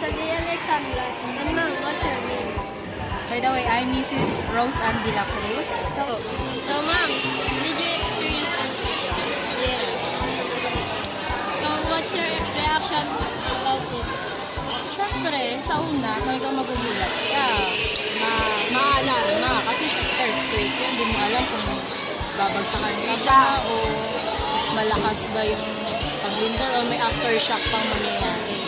Study Alexandra. And ma'am, what's your name? By the way, I'm Mrs. Rose Ann de la Cruz. So ma'am, did you experience earthquake? Yes. So what's your reaction about it? Siyempre, sa una, talagang magugulat ka. Ma-alarma kasi earthquake yun. Hindi mo alam kung babagsakan ka ba o malakas ba yung paglindol o may aftershock pang mangyayari.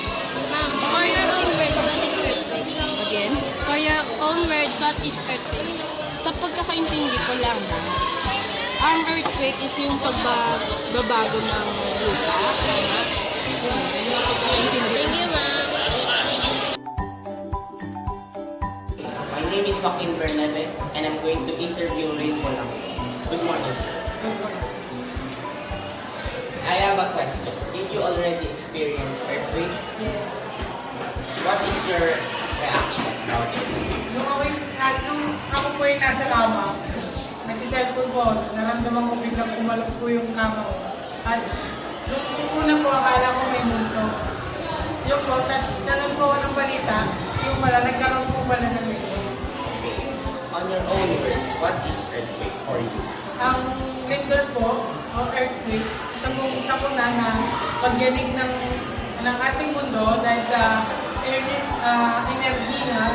Ma'am, for your own words, what is earthquake? Again, For your own words, what is earthquake? sa pagkakaintindi ko lang na ang earthquake is yung pagbabago ng lupa. Yun yung pagkakaintindi. Thank you, ma'am. My name is Joaquin Bernabé and I'm going to interview Rain Polang. Good morning, sir. I have a question. Did you already experience earthquake? Yes. What is your reaction about it? Nung ako po ay nasa kama, nagsiselfone po, naramdaman ko biglang kumalok po yung kama ko. At nung una po, akala ko may multo. Yung po, tas nanood po ako ng balita, yung pala, nagkaroon po pala ng lindol. Okay. On your own words, what is earthquake for you? Ang lindol po, o earthquake, isa po na pagyanig ng ating mundo dahil sa energy na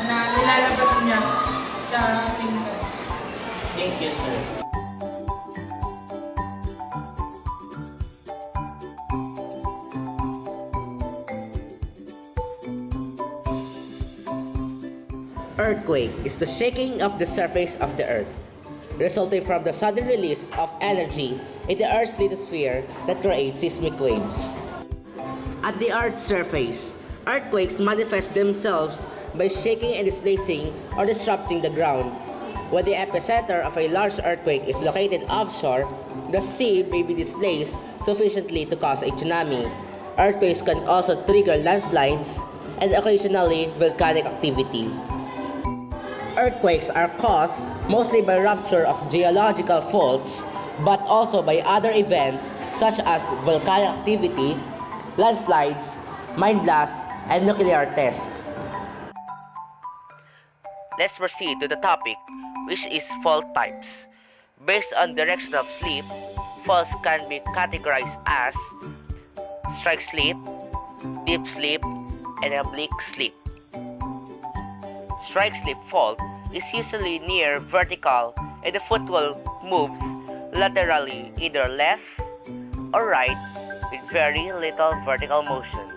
nilalabas niya sa ating sense. Thank you, sir. Earthquake is the shaking of the surface of the earth, resulting from the sudden release of energy in the Earth's lithosphere that creates seismic waves. At the Earth's surface, earthquakes manifest themselves by shaking and displacing or disrupting the ground. When the epicenter of a large earthquake is located offshore, the sea may be displaced sufficiently to cause a tsunami. Earthquakes can also trigger landslides and occasionally volcanic activity. Earthquakes are caused mostly by rupture of geological faults, but also by other events such as volcanic activity, landslides, mine blasts, and nuclear tests. Let's proceed to the topic, which is fault types. Based on direction of slip, faults can be categorized as strike slip, deep slip, and oblique slip. Strike slip fault is usually near vertical and the footwall moves laterally either left or right with very little vertical motion.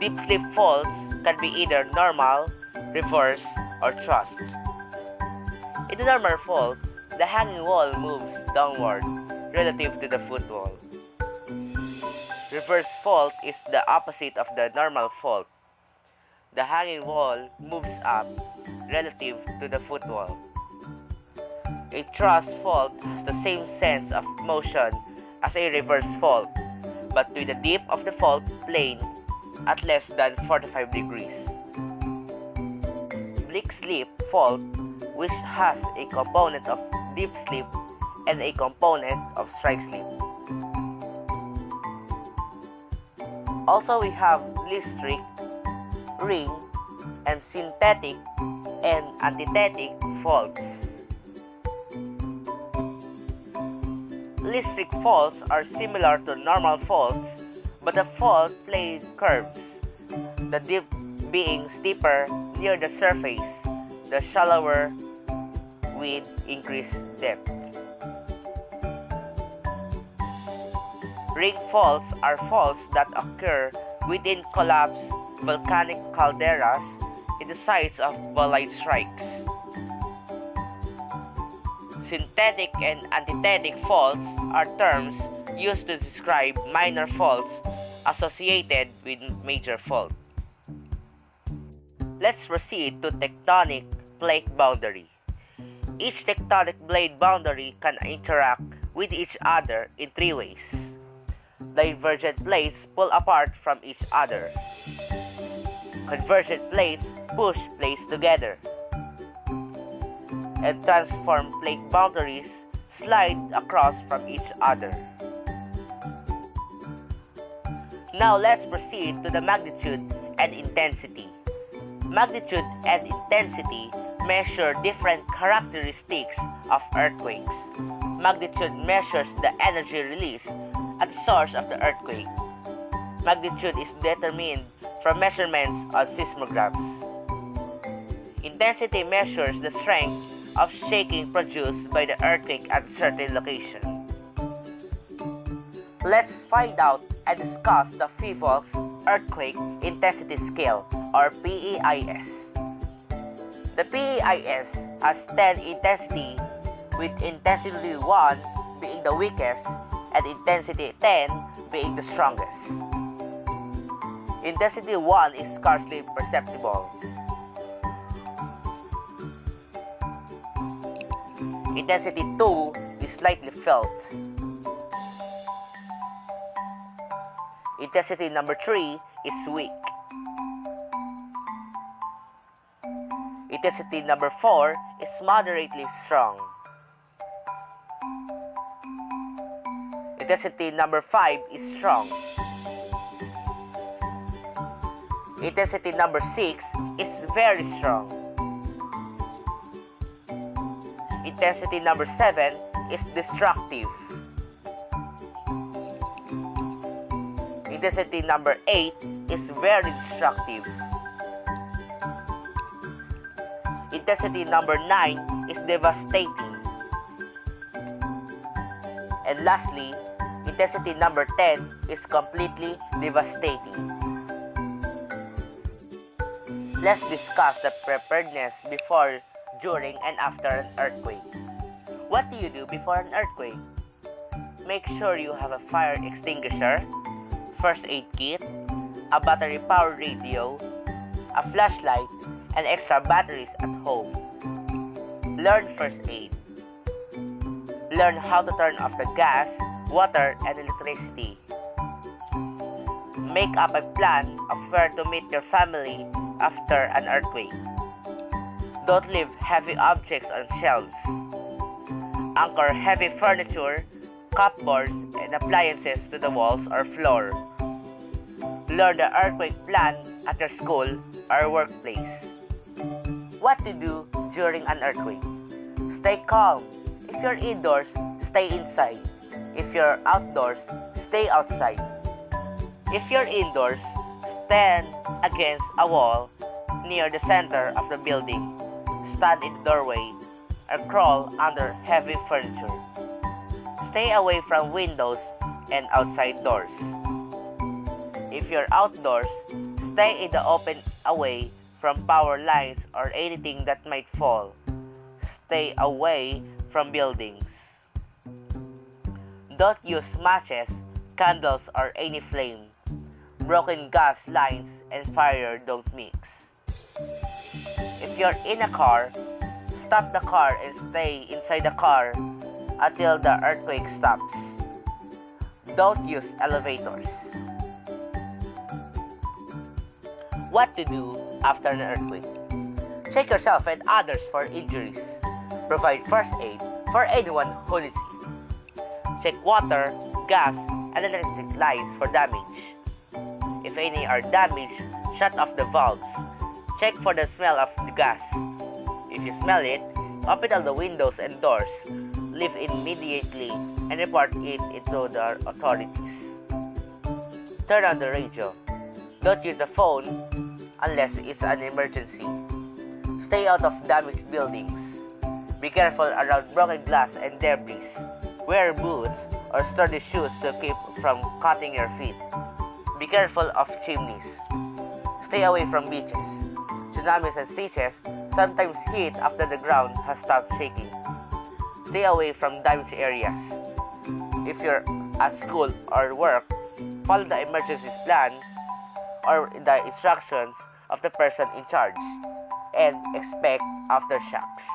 Deep slip faults can be either normal, reverse, or thrust. In the normal fault, the hanging wall moves downward relative to the footwall. Reverse fault is the opposite of the normal fault. The hanging wall moves up relative to the footwall. A thrust fault has the same sense of motion as a reverse fault, but with the dip of the fault plane at less than 45 degrees. Oblique slip fault, which has a component of deep slip and a component of strike slip. Also, we have listric, ring, and synthetic and antithetic faults. Listric faults are similar to normal faults, but the fault plane curves, the dip being steeper near the surface, the shallower with increased depth. Ring faults are faults that occur within collapsed volcanic calderas in the sites of bolide strikes. Synthetic and antithetic faults are terms used to describe minor faults associated with major fault. Let's proceed to tectonic plate boundary. Each tectonic plate boundary can interact with each other in three ways. Divergent plates pull apart from each other. Convergent plates push plates together. And transform plate boundaries slide across from each other. Now let's proceed to the magnitude and intensity. Magnitude and intensity measure different characteristics of earthquakes. Magnitude measures the energy released at the source of the earthquake. Magnitude is determined from measurements on seismographs. Intensity measures the strength of shaking produced by the earthquake at a certain location. Let's find out and discuss the PHIVOLCS Earthquake Intensity Scale, or PEIS. The PEIS has 10 intensity, with intensity 1 being the weakest and intensity 10 being the strongest. Intensity 1 is scarcely perceptible. Intensity 2 is slightly felt. Intensity number 3 is weak. Intensity number 4 is moderately strong. Intensity number 5 is strong. Intensity number 6 is very strong. Intensity number 7 is destructive. Intensity number 8 is very destructive. Intensity number 9 is devastating. And lastly, intensity number 10 is completely devastating. Let's discuss the preparedness before, during, and after an earthquake. What do you do before an earthquake? Make sure you have a fire extinguisher, first aid kit, a battery-powered radio, a flashlight, and extra batteries at home. Learn first aid. Learn how to turn off the gas, water, and electricity. Make up a plan of where to meet your family after an earthquake. Don't leave heavy objects on shelves. Anchor heavy furniture, cupboards, and appliances to the walls or floor. Learn the earthquake plan at your school or workplace. What to do during an earthquake? Stay calm. If you're indoors, stay inside. If you're outdoors, stay outside. If you're indoors, stand against a wall near the center of the building. Stand in the doorway or crawl under heavy furniture. Stay away from windows and outside doors. If you're outdoors, stay in the open away from power lines or anything that might fall. Stay away from buildings. Don't use matches, candles, or any flame. Broken gas lines and fire don't mix. If you're in a car, stop the car and stay inside the car until the earthquake stops. Don't use elevators. What to do after an earthquake? Check yourself and others for injuries. Provide first aid for anyone who needs it. Check water, gas, and electric lines for damage. If any are damaged, shut off the valves. Check for the smell of the gas. If you smell it, open all the windows and doors. Leave immediately and report it to the authorities. Turn on the radio. Don't use the phone unless it's an emergency. Stay out of damaged buildings. Be careful around broken glass and debris. Wear boots or sturdy shoes to keep from cutting your feet. Be careful of chimneys. Stay away from beaches. Tsunamis and seas sometimes hit after the ground has stopped shaking. Stay away from damaged areas. If you're at school or work, follow the emergency plan or the instructions of the person in charge and expect aftershocks.